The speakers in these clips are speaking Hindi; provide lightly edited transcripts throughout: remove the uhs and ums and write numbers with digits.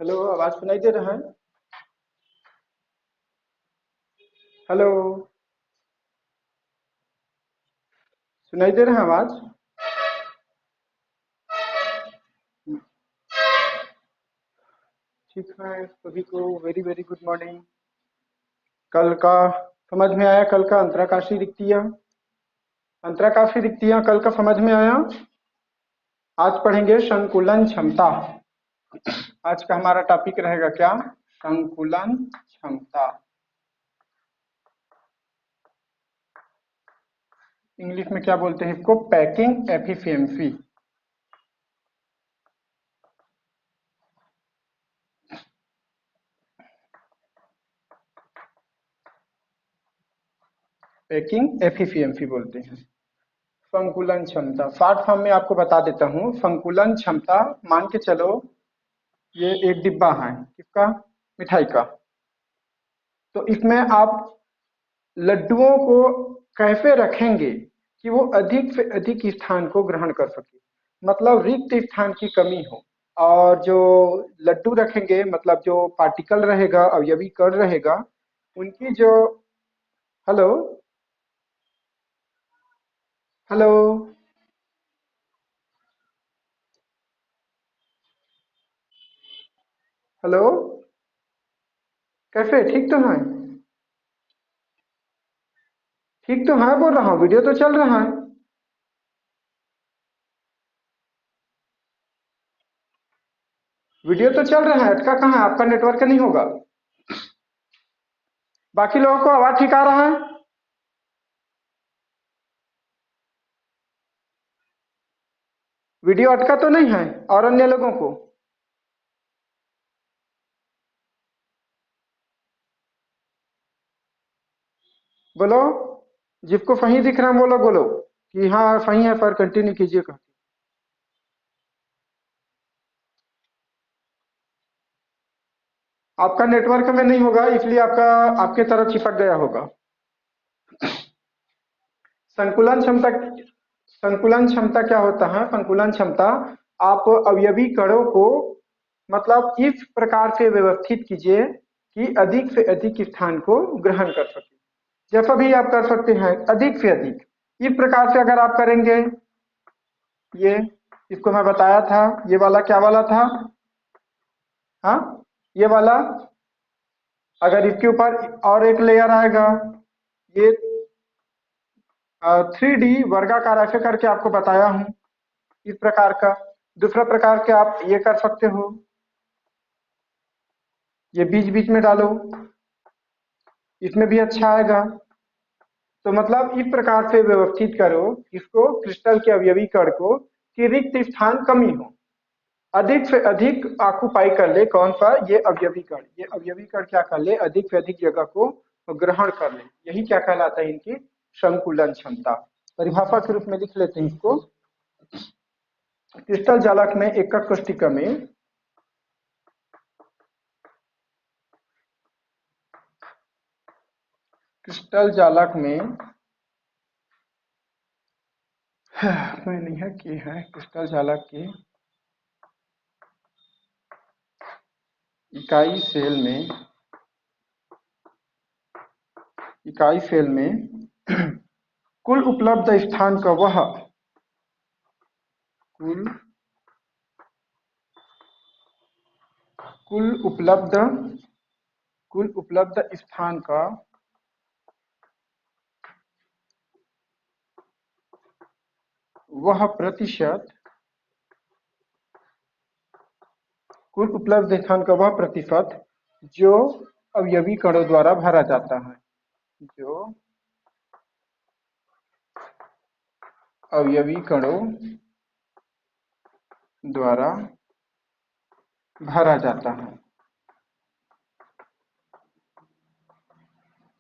हेलो, आवाज सुनाई दे रहा है? हेलो, सुनाई दे रहा है आवाज? ठीक है, सभी को वेरी वेरी गुड मॉर्निंग। कल का समझ में आया? कल का अंतराकाशीय रिक्तियां, अंतराकाशीय रिक्तियां कल का समझ में आया? आज पढ़ेंगे संकुलन क्षमता। आज का हमारा टॉपिक रहेगा क्या? संकुलन क्षमता। इंग्लिश में क्या बोलते हैं इसको? Packing efficiency. पैकिंग एफिशिएंसी बोलते हैं। संकुलन क्षमता शॉर्ट फॉर्म में आपको बता देता हूँ। संकुलन क्षमता, मान के चलो ये एक डिब्बा है, किसका? मिठाई का। तो इसमें आप लड्डुओं को कैसे रखेंगे कि वो अधिक से अधिक स्थान को ग्रहण कर सके, मतलब रिक्त स्थान की कमी हो। और जो लड्डू रखेंगे, मतलब जो पार्टिकल रहेगा, अवयवी कण रहेगा, उनकी जो, हेलो, हेलो, हेलो, कैसे? ठीक तो है? ठीक तो है बोल रहा हूँ, वीडियो तो चल रहा है। वीडियो तो चल रहा है, अटका कहाँ है? आपका नेटवर्क नहीं होगा। बाकी लोगों को आवाज ठीक आ रहा है? वीडियो अटका तो नहीं है? और अन्य लोगों को? बोलो, जिसको सही दिख रहा है वो लोग बोलो कि हाँ सही है सर, कंटिन्यू कीजिएगा। आपका नेटवर्क में नहीं होगा, इसलिए आपका आपके तरफ चिपक गया होगा। संकुलन क्षमता, संकुलन क्षमता क्या होता है? संकुलन क्षमता, आप अवयवी कणों को मतलब इस प्रकार से व्यवस्थित कीजिए कि अधिक से अधिक स्थान को ग्रहण कर सके। जैसा भी आप कर सकते हैं, अधिक से अधिक। इस प्रकार से अगर आप करेंगे, ये इसको मैं बताया था, ये वाला क्या वाला था? हाँ, ये वाला। अगर इसके ऊपर और एक लेयर आएगा, ये 3D वर्गाकार ऐसे करके आपको बताया हूं, इस प्रकार का। दूसरा प्रकार के आप ये कर सकते हो, ये बीच बीच में डालो, इसमें भी अच्छा आएगा। तो मतलब इस प्रकार से व्यवस्थित करो इसको, क्रिस्टल के अवयवी कण को, कि रिक्त स्थान कमी हो, अधिक से अधिक ऑक्युपाई कर ले। कौन सा? ये अवयवी कण। ये अवयवी कण क्या कर ले? अधिक से अधिक जगह को ग्रहण कर ले। यही क्या कहलाता है? इनकी संकुलन क्षमता। परिभाषा के रूप में लिख लेते हैं इसको। क्रिस्टल जालक में एकक कोष्टिका में क्रिस्टल जालक में मैं नहीं है कि है क्रिस्टल जालक की इकाई सेल में, इकाई सेल में कुल उपलब्ध स्थान का वह कुल कुल उपलब्ध कुल उपलब्ध स्थान का वह प्रतिशत, कुल उपलब्ध स्थान का वह प्रतिशत जो अवयवी कणों द्वारा भरा जाता है, जो अवयवी कणों द्वारा भरा जाता है।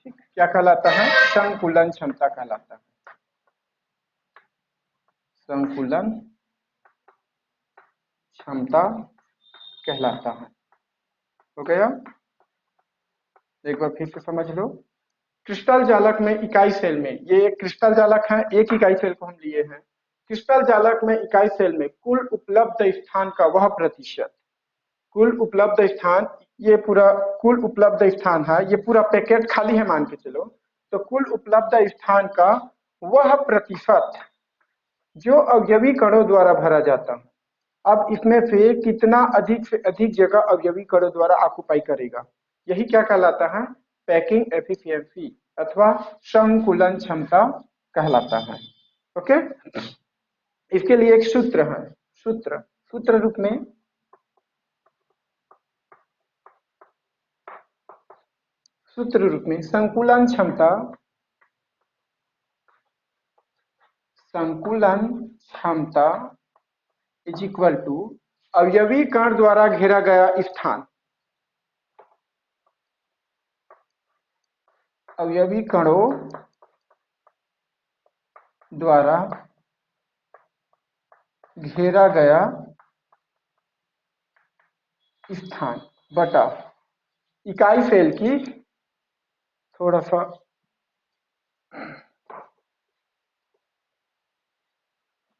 ठीक, क्या कहलाता है? संकुलन क्षमता कहलाता है। संकुलन क्षमता कहलाता है। हो गया? एक बार फिर से समझ लो। क्रिस्टल जालक में इकाई सेल में, ये एक क्रिस्टल जालक है, एक इकाई सेल को हम लिए हैं। क्रिस्टल जालक में इकाई सेल में कुल उपलब्ध स्थान का वह प्रतिशत, कुल उपलब्ध स्थान, ये पूरा कुल उपलब्ध स्थान है, ये पूरा पैकेट खाली है मान के चलो, तो कुल उपलब्ध स्थान का वह प्रतिशत जो अवयवी कणों द्वारा भरा जाता है। अब इसमें से कितना अधिक से अधिक जगह अवयवी कणों द्वारा ऑक्युपाई करेगा, यही क्या कहलाता है, पैकिंग एफिशिएंसी अथवा संकुलन क्षमता कहलाता है। ओके, इसके लिए एक सूत्र है, सूत्र रूप में संकुलन क्षमता इज इक्वल टू अवयवी कण द्वारा घेरा गया स्थान, अवयवी कणों द्वारा घेरा गया स्थान बटा इकाई सेल की, थोड़ा सा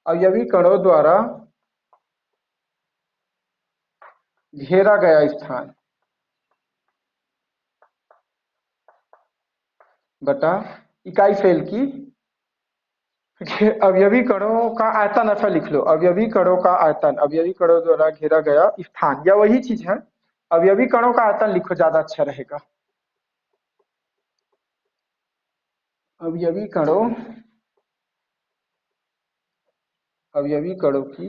अवयवी कणों द्वारा घेरा गया स्थान बटा इकाई सेल की अवयवी कणों का आयतन, ऐसा लिख लो, अवयवी कणों का आयतन, अवयवी कणों द्वारा घेरा गया स्थान, या वही चीज है, अवयवी कणों का आयतन लिखो, ज्यादा अच्छा रहेगा। अवयवी कणों की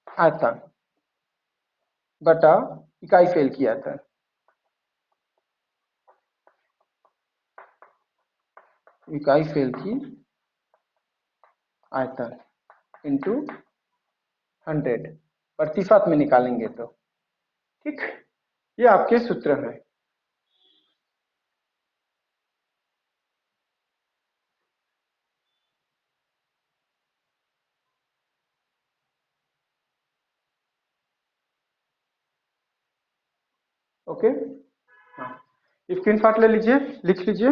आयतन बटा इकाई सेल की आयतन, इकाई सेल की आयतन इंटू 100 प्रतिशत में निकालेंगे तो, ठीक, ये आपके सूत्र है। ओके, हाँ, स्क्रीनशॉट ले लीजिए, लिख लीजिए,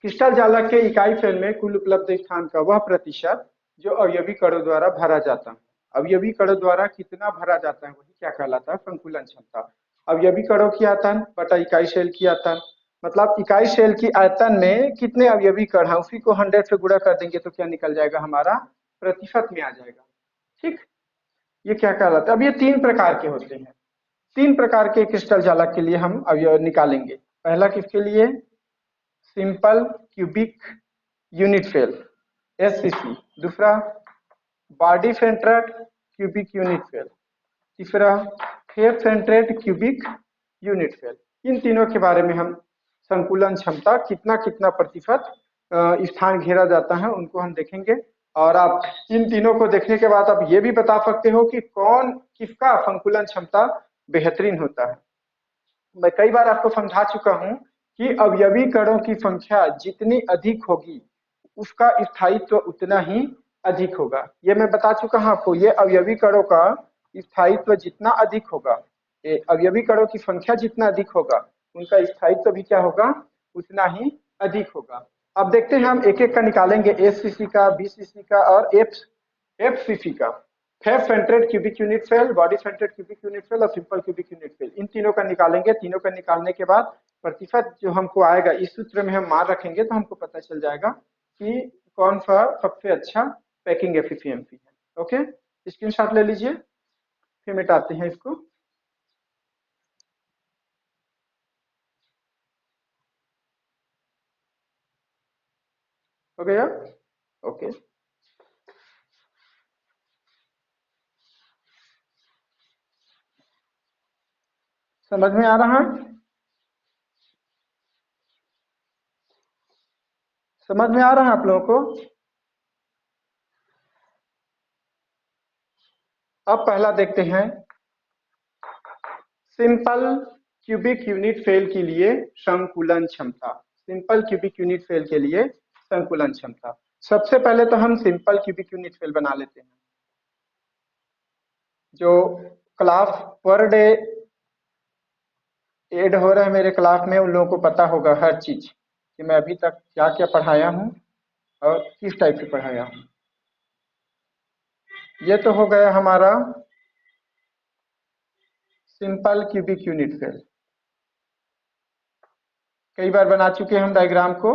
क्रिस्टल जालक के इकाई सेल में कुल उपलब्ध स्थान का वह प्रतिशत जो अवयवी कणों द्वारा भरा जाता है। अवयवी कणों द्वारा कितना भरा जाता है वही क्या कहलाता है, संकुलन क्षमता। अवयवी कणों की आयतन बटा इकाई सेल की आयतन, मतलब इकाई सेल की आयतन में कितने अवयवी कण है उसी को 100 से गुणा कर देंगे तो क्या निकल जाएगा, हमारा प्रतिशत में आ जाएगा। ठीक, ये क्या कहलाता है। अब ये 3 प्रकार के होते हैं, 3 प्रकार के क्रिस्टल जालक के लिए हम अवयव निकालेंगे। पहला किसके लिए, simple cubic unit cell SCC, दूसरा body centred cubic unit cell, तीसरा face centred cubic unit cell. इन तीनों के बारे में हम संकुलन क्षमता कितना कितना प्रतिशत स्थान घेरा जाता है उनको हम देखेंगे। और आप इन तीनों को देखने के बाद आप ये भी बता सकते हो कि कौन किसका संकुलन क्षमता बेहतरीन होता है। मैं कई बार आपको समझा चुका हूं कि अवयवी कणों की संख्या जितनी अधिक होगी उसका स्थायित्व उतना ही अधिक होगा। ये मैं बता चुका हूं आपको, ये अवयवी कणों का स्थायित्व जितना अधिक होगा, अवयवी कणों की संख्या जितना अधिक होगा उनका स्थायित्व भी क्या होगा, उतना ही अधिक होगा। अब देखते हैं हम एक एक का निकालेंगे, एससीसी का, बीसीसी का और एफसीसी का। Face centred cubic unit cell, body centred cubic unit cell और सिंपल क्यूबिक यूनिट सेल, इन तीनों का निकालेंगे। तीनों का निकालने के बाद प्रतिशत जो हमको आएगा इस सूत्र में हम मान रखेंगे तो हमको पता चल जाएगा कि कौन सा सबसे अच्छा पैकिंग एफिशिएंसी है। ओके, स्क्रीनशॉट ले लीजिए, फिर मिटाते हैं इसको। हो गया, ओके, समझ में आ रहा है, समझ में आ रहा है आप लोगों को। अब पहला देखते हैं सिंपल क्यूबिक यूनिट सेल के लिए संकुलन क्षमता। सिंपल क्यूबिक यूनिट सेल के लिए संकुलन क्षमता, सबसे पहले तो हम सिंपल क्यूबिक यूनिट सेल बना लेते हैं। जो क्लास पर डे ऐड हो रहा है मेरे क्लास में उन लोगों को पता होगा हर चीज कि मैं अभी तक क्या क्या पढ़ाया हूँ और किस टाइप से पढ़ाया हूँ। ये तो हो गया हमारा सिंपल क्यूबिक यूनिट सेल। कई बार बना चुके हैं हम डायग्राम को।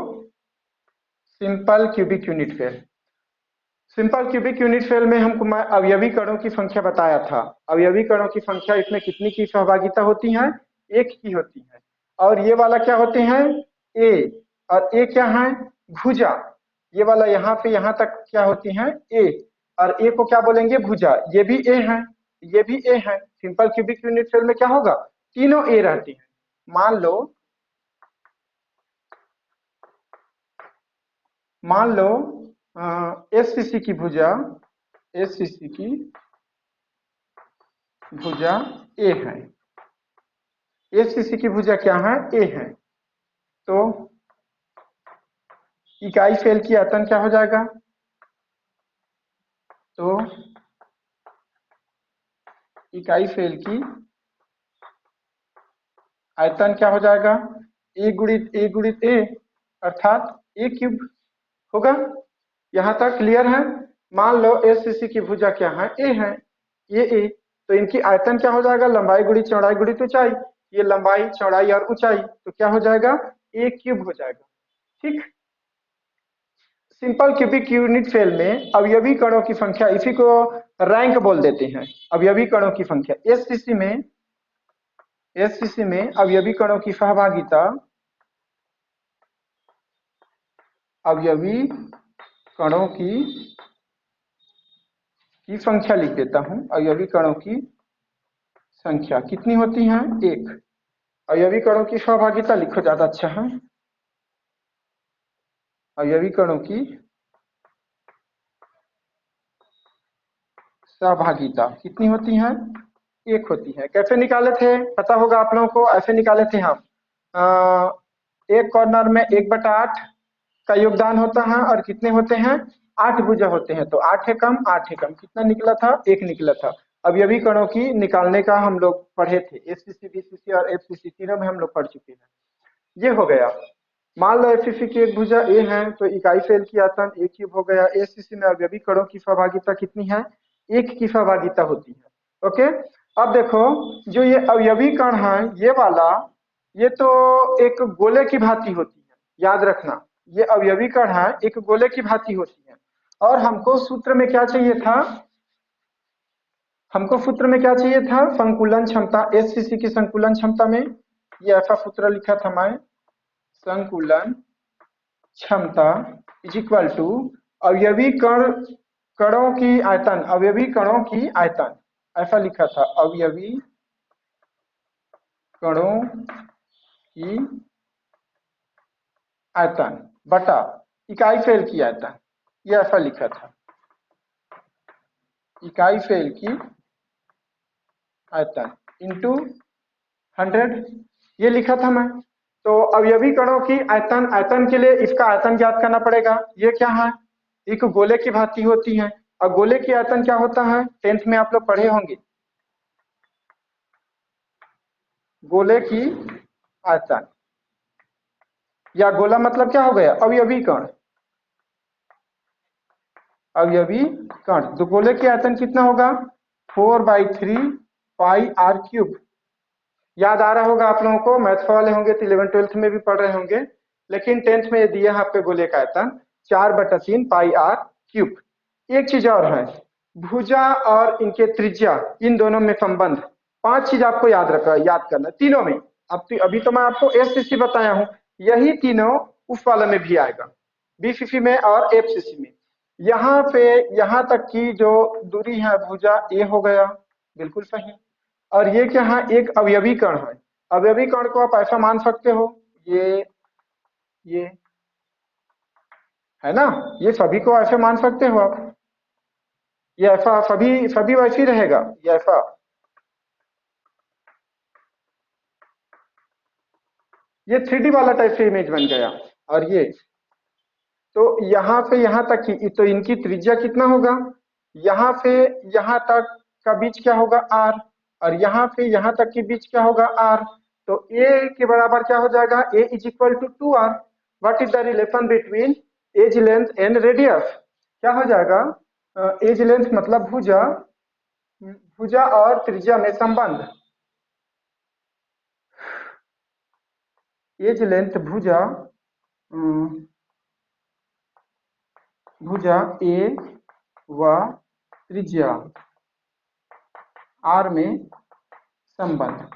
Simple cubic unit cell, simple cubic unit cell में हमको मैं अवयवी कणों की संख्या बताया था। अवयवी कणों की संख्या इसमें कितनी की सहभागिता होती है? एक की होती है। और ये वाला क्या होते हैं? ए। और ए क्या है? भुजा। ये वाला यहाँ पे यहाँ तक क्या होती है? ए। और ए को क्या बोलेंगे? भुजा। ये भी ए है, ये भी ए है। सिंपल क्यूबिक यूनिट सेल में क्या होगा? तीनों ए रहती है। मान लो एससीसी की भुजा, एससीसी की भुजा ए है। एससीसी की भुजा क्या है? ए है। तो इकाई सेल की आयतन क्या हो जाएगा? तो इकाई सेल की आयतन क्या हो जाएगा? ए गुणित ए अर्थात ए क्यूब होगा। यहां तक क्लियर है? मान लो एससीसी की भुजा क्या है? ए है, ये ए। तो इनकी आयतन क्या हो जाएगा? लंबाई गुणित चौड़ाई गुणित ऊंचाई। ये लंबाई, चौड़ाई और ऊंचाई, तो क्या हो जाएगा? ए क्यूब हो जाएगा। ठीक। सिंपल क्यूबिक यूनिट सेल में अवयवी कणों की संख्या, इसी को रैंक बोल देते हैं। अवयवी कणों की संख्या एससीसी में अवयवी कणों की सहभागिता, अवयवी कणों की संख्या लिख देता हूं। अवयवी कणों की संख्या कितनी होती है? एक। अवयवी कणों की सहभागिता लिखो, ज्यादा अच्छा है। अवयवी कणों की सहभागिता कितनी होती है? एक होती है। कैसे निकाले थे? पता होगा आप लोगों को। ऐसे निकाले थे हम, एक कॉर्नर में 1/8 का योगदान होता है और कितने होते हैं? 8 भुजा होते हैं। तो 8 है कम, 8 है कम, कितना निकला था? 1 निकला था। अवयवी कणों की निकालने का हम लोग पढ़े थे। एससीसी, बीसीसी और एफसीसी तीनों में हम लोग पढ़ चुके हैं। ये हो गया। मान लो एफसीसी की एक भुजा ए है, तो इकाई सेल की आयतन ए क्यूब हो गया। एससीसी में अवयवी कणों की सहभागिता कितनी है? एक की सहभागिता होती है। ओके। अब देखो, जो ये अवयवी कण है, ये वाला, ये तो एक गोले की भांति होती है। याद रखना, ये अवयवी कण है, एक गोले की भांति होती है। और हमको सूत्र में क्या चाहिए था? हमको सूत्र में क्या चाहिए था? संकुलन क्षमता। एससीसी की संकुलन क्षमता में ये ऐसा सूत्र लिखा था मैं, संकुलन क्षमता इज इक्वल टू अवयवी कणों की आयतन, अवयवी कणों की आयतन, ऐसा लिखा था। अवयवी कणों की आयतन बटा इकाई सेल की आयतन, ये ऐसा लिखा था। इकाई सेल की आयतन इंटू 100, ये लिखा था मैं। तो अवयवी कणों की आयतन, आयतन के लिए इसका आयतन ज्ञात करना पड़ेगा। ये क्या है? एक गोले की भांति होती है। और गोले की आयतन क्या होता है? 10th में आप लोग पढ़े होंगे। गोले की आयतन, या गोला मतलब क्या हो गया? अवयवी कण। अवयवी कण, तो गोले की आयतन कितना होगा? 4/3 पाई आर क्यूब। याद आ रहा होगा आप लोगों को। मैथ्स वाले होंगे तो 11th 12th में भी पढ़ रहे होंगे। लेकिन 10th में ये दिया है आपके गोले का आयतन 4/3 पाई आर क्यूब। एक चीज और है, भुजा और इनके त्रिज्या, इन दोनों में संबंध। 5 चीज आपको याद करना तीनों में। अब अभी तो मैं आपको एससीसी बताया हूं, यही तीनों उस वाले में भी आएगा, बीसीसी में और एफसीसी में। यहाँ पे यहाँ तक की जो दूरी है भुजा, ए हो गया, बिल्कुल सही। और ये क्या है? एक अवयवी कण है। अवयवी कण को आप ऐसा मान सकते हो, ये है ना, ये सभी को ऐसे मान सकते हो आप। ये ऐसा सभी सभी वैसे ही रहेगा, ये ऐसा। ये 3D वाला टाइप से इमेज बन गया। और ये तो यहाँ से यहाँ तक की, तो इनकी त्रिज्या कितना होगा? यहाँ से यहाँ तक का बीच क्या होगा? आर। और यहाँ से यहाँ तक के बीच क्या होगा? आर। तो ए के बराबर क्या हो जाएगा? A is equal to 2r। What is the relation between edge length and radius? क्या हो जाएगा? एज लेंथ मतलब भुजा, भुजा और त्रिज्या में संबंध। एज लेंथ भुजा, भुजा ए व त्रिज्या आर में संबंध।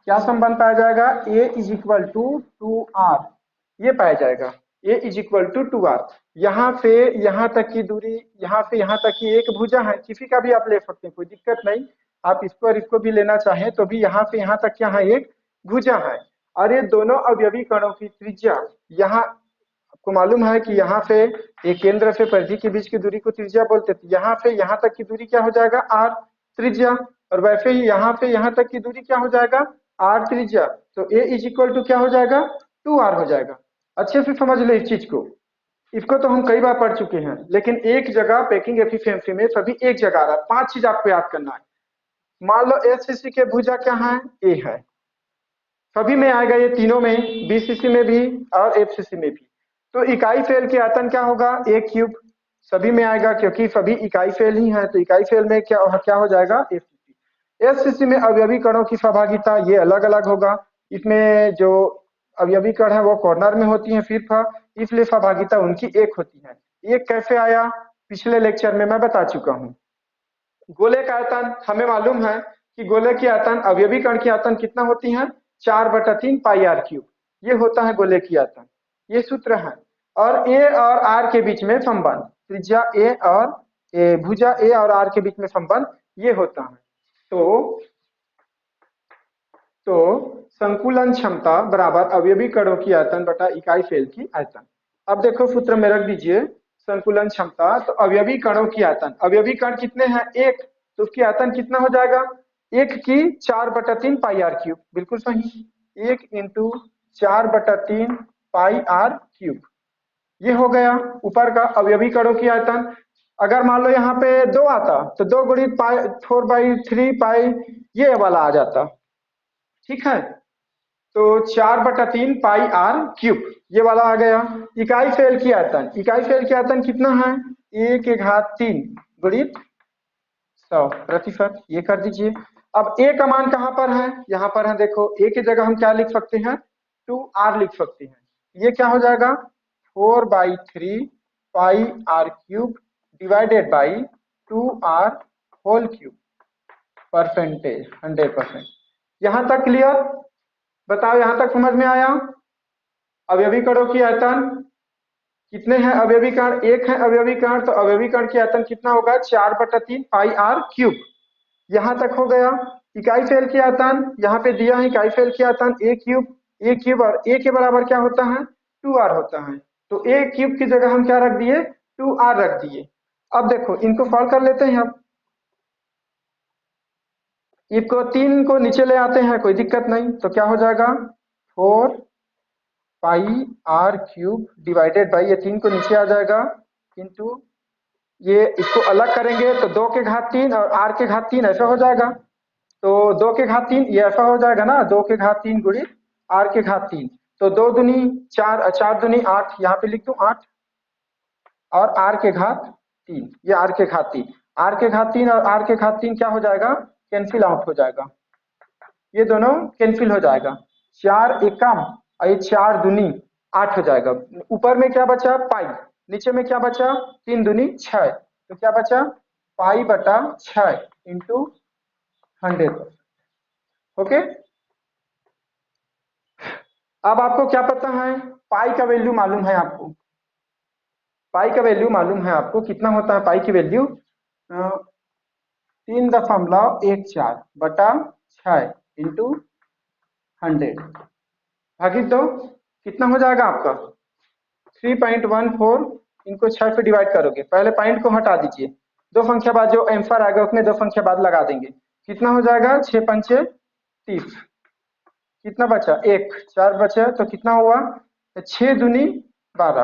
क्या संबंध पाया जाएगा? A is equal to are, ये पाया जाएगा। A is equal to are. यहाँ से यहाँ तक की दूरी, यहाँ से यहाँ तक की एक भुजा है, किसी का भी आप ले सकते हैं, कोई दिक्कत नहीं। आप इसको और इसको भी लेना चाहें तो भी यहाँ से यहाँ तक क्या है? एक भुजा है। और ये दोनों अवयवी कणों की त्रिज्या, यहाँ आपको मालूम है कि यहाँ से एक केंद्र से परिधि के बीच की दूरी को त्रिज्या बोलते थे। यहाँ से यहाँ तक की दूरी क्या हो जाएगा? आर त्रिज्या। और वैसे ही यहाँ से यहाँ तक की दूरी क्या हो जाएगा? आर त्रिज्या। तो ए इज इक्वल टू क्या हो जाएगा? टू आर हो जाएगा। अच्छे से समझ लो इस चीज को। इसको तो हम कई बार पढ़ चुके हैं, लेकिन एक जगह पैकिंग एफिशिएंसी में सभी एक जगह आ रहा है। 5 चीज आपको याद करना है। मान लो एससीसी के भुजा क्या है? ए है। सभी में आएगा ये तीनों में, बीसीसी में भी और एफसीसी में भी। तो इकाई फेल के आयतन क्या होगा? ए क्यूब। सभी में आएगा क्योंकि सभी इकाई फेल ही है, तो इकाई फेल में क्या हो जाएगा? एफसीसी। एफसीसी में अवयवी कणों की सहभागिता ये अलग अलग होगा। इसमें जो अवयवी कण है वो कॉर्नर में होती है सिर्फ, इसलिए सहभागिता उनकी एक होती है। ये कैसे आया? पिछले लेक्चर में मैं बता चुका हूँ। गोले का आयतन हमें मालूम है कि गोले की आयतन अवयवी कण की आयतन कितना होती है? 4/3 पाई आर क्यूब। ये होता है गोले की आयतन, ये सूत्र है। और ए और आर के बीच में संबंध, त्रिज्या ए और भुजा ए और आर के बीच में संबंध ये होता है। तो संकुलन क्षमता बराबर अवयवी कणों की आयतन बटा इकाई फेल की आयतन। अब देखो सूत्र में रख दीजिए संकुलन क्षमता। तो अवयवी कणों की आयतन, अवयवी कण कितने हैं? एक, तो उसकी आयतन कितना हो जाएगा? एक की 4/3 पाई आर क्यूब। बिल्कुल सही, 1 इंटू 4/3 पाई आर क्यूब। ये हो गया ऊपर का अवयवी कणों की आयतन। अगर मान लो यहाँ पे 2 आता तो 2 गुणित पाई 4/3 पाई ये वाला आ जाता। ठीक है, तो 4/3 पाई आर क्यूब ये वाला आ गया। इकाई फेल की आयतन, इकाई फेल की आयतन कितना है? 1/3 गुणित 100%। ये कर दीजिए। अब ए का मान कहां पर है? यहाँ पर है। देखो ए की जगह हम क्या लिख सकते हैं? 2r लिख सकते हैं। ये क्या हो जाएगा? 4/3 pi r cube divided by 2r whole cube. Percentage 100%। यहां तक क्लियर? बताओ यहां तक समझ में आया? अवयवी कणों की आयतन कितने हैं? अवयवी कण एक है अवयवी कण, तो अवयवी कण की आयतन कितना होगा? 4/3 पाई आर क्यूब। यहां तक हो गया। इकाई फेल की आयतन यहाँ पे दिया है, इकाई फेल की आयतन ए क्यूब। ए क्यूब और ए के बराबर क्या होता है? 2r होता है। तो ए क्यूब की जगह हम क्या रख दिए? 2r रख दिए। अब देखो इनको सॉल्व कर लेते हैं। अब इसको 3 को नीचे ले आते हैं, कोई दिक्कत नहीं। तो क्या हो जाएगा? 4 पाई आर क्यूब डिवाइडेड बाई, ये 3 को नीचे आ जाएगा, इंटू ये इसको अलग करेंगे तो 2 के घात 3 और आर के घात 3 ऐसा हो जाएगा। तो 2 के घात 3 ये ऐसा हो जाएगा ना, 2 के घात 3 गुणित आर के घात 3। तो 2 दूनी 4, 4 दूनी 8, यहाँ पे लिख दूं 8, और आर के घात 3, ये आर के घात 3। आर के घात 3 और आर के घात 3 क्या हो जाएगा? कैंसिल आउट हो जाएगा। ये दोनों कैंसिल हो जाएगा। 4 एकम और ये 4 दूनी 8 हो जाएगा। ऊपर में क्या बचा? पाई। नीचे में क्या बचा? 3 दूनी 6। तो क्या बचा? पाई बटा 6 इंटू 100%। ओके, अब आपको क्या पता है? पाई का वैल्यू मालूम है आपको। पाई का वैल्यू मालूम है आपको, कितना होता है पाई की वैल्यू? 3.14 बटा 6 इंटू 100 भागित 2। कितना हो जाएगा आपका? 3.14। इनको 6 से डिवाइड करोगे, पहले पॉइंट को हटा दीजिए, 2 संख्या बाद जो आंसर आएगा उसमें 2 संख्या बाद लगा देंगे। कितना हो जाएगा? 6 पंचे 30। कितना बचा? 1, 4 बचा, तो कितना हुआ? 6 दूनी 12।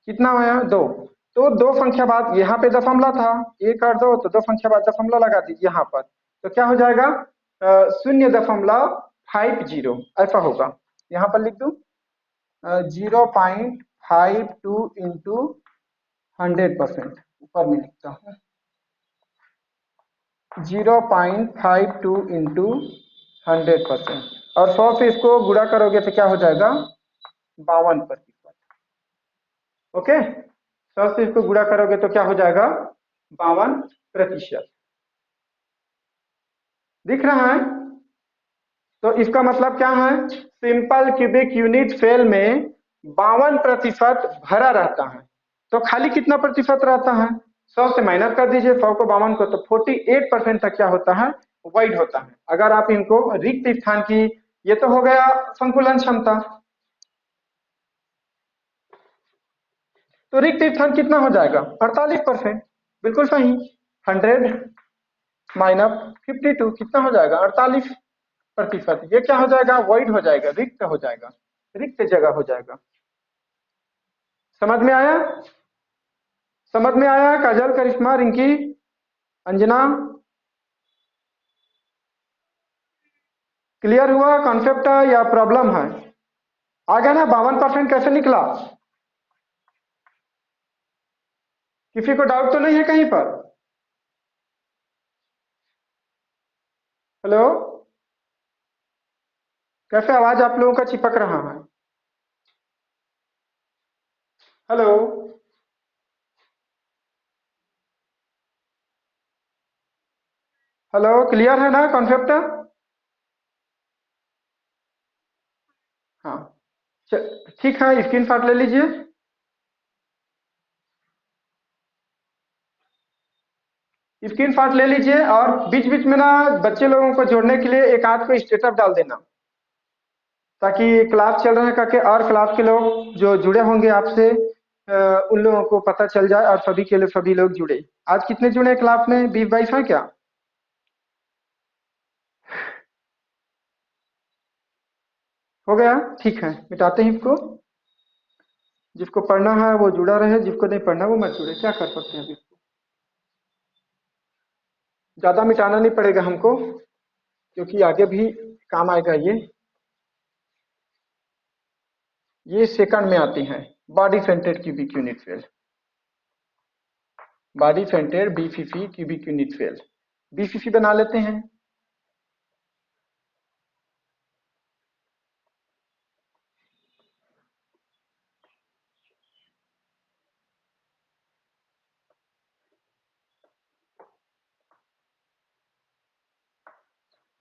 कितना आया? 2। तो 2 संख्या बाद यहाँ पे दशमलव था, 1 और 2, तो 2 संख्या बाद दशमलव लगा दीजिए यहाँ पर। तो क्या हो जाएगा? 0.50 ऐसा होगा। यहाँ पर लिख दूं 0.52 इंटू 100%, ऊपर में लिखता हूँ 0.52 इंटू 100%, और 100 से इसको गुणा करोगे तो क्या हो जाएगा 52%। ओके, 100 से इसको गुणा करोगे तो क्या हो जाएगा 52%। दिख रहा है? तो इसका मतलब क्या है, सिंपल क्यूबिक यूनिट सेल में 52% भरा रहता है। तो खाली कितना प्रतिशत रहता है, 100 से माइनस कर दीजिए 100 को 52 को, तो 48% तक क्या होता है, वाइड होता है। अगर आप इनको रिक्त स्थान की, ये तो हो गया संकुलन क्षमता। तो रिक्त स्थान कितना हो जाएगा 48%, बिल्कुल सही। 100 माइनस 52 कितना हो जाएगा 48%। ये क्या हो जाएगा, वॉइड हो जाएगा, रिक्त हो जाएगा, रिक्त जगह हो जाएगा। समझ में आया? समझ में आया? काजल, करिश्मा, रिंकी, अंजना, क्लियर हुआ कॉन्सेप्ट या प्रॉब्लम है? आ गया ना? 52% कैसे निकला? किसी को डाउट तो नहीं है कहीं पर? हेलो, कैसे आवाज आप लोगों का चिपक रहा है? हेलो, हेलो, क्लियर है ना कॉन्सेप्ट? हाँ, ठीक है, स्क्रीन शॉट ले लीजिए। स्क्रीन शॉट ले लीजिए और बीच बीच में ना बच्चे लोगों को जोड़ने के लिए एक आध को स्टेटस डाल देना, ताकि क्लास चल रहे करके और क्लास के लोग जो जुड़े होंगे आपसे, उन लोगों को पता चल जाए और सभी के लिए सभी लोग जुड़े। आज कितने जुड़े हैं क्लास में, 20-22 है क्या? हो गया? ठीक है, मिटाते हैं इसको। जिसको पढ़ना है वो जुड़ा रहे, जिसको नहीं पढ़ना वो मत जुड़े, क्या कर सकते हैं अभी इसको। ज्यादा मिटाना नहीं पड़ेगा हमको, क्योंकि आगे भी काम आएगा ये सेकंड में आती हैं। Body centered cubic unit cell, body centered BCC cubic unit cell, BCC बना लेते हैं।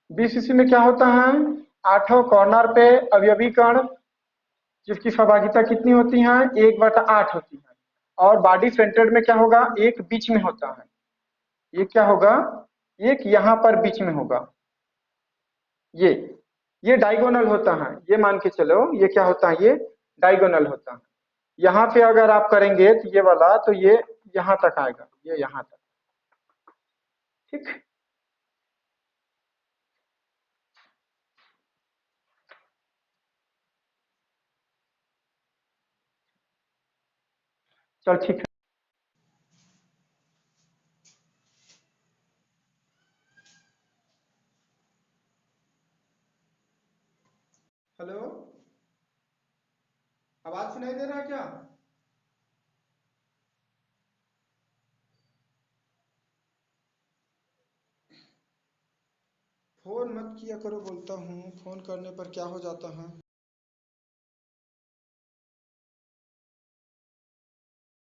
बीसीसी में क्या होता है, आठों कॉर्नर पे अवयवी कण जिसकी सहभागिता कितनी होती है, 1/8 होती है। और बॉडी सेंटर्ड में क्या होगा, एक बीच में होता है। ये क्या होगा, एक यहाँ पर बीच में होगा। ये ये डायगोनल होता है, ये मान के चलो ये क्या होता है, ये डायगोनल होता है। यहाँ पे अगर आप करेंगे तो ये वाला, तो ये यहाँ तक आएगा, ये यहाँ तक। ठीक, चल ठीक है। हेलो, आवाज सुनाई दे रहा है क्या? फोन मत किया करो, बोलता हूँ, फोन करने पर क्या हो जाता है।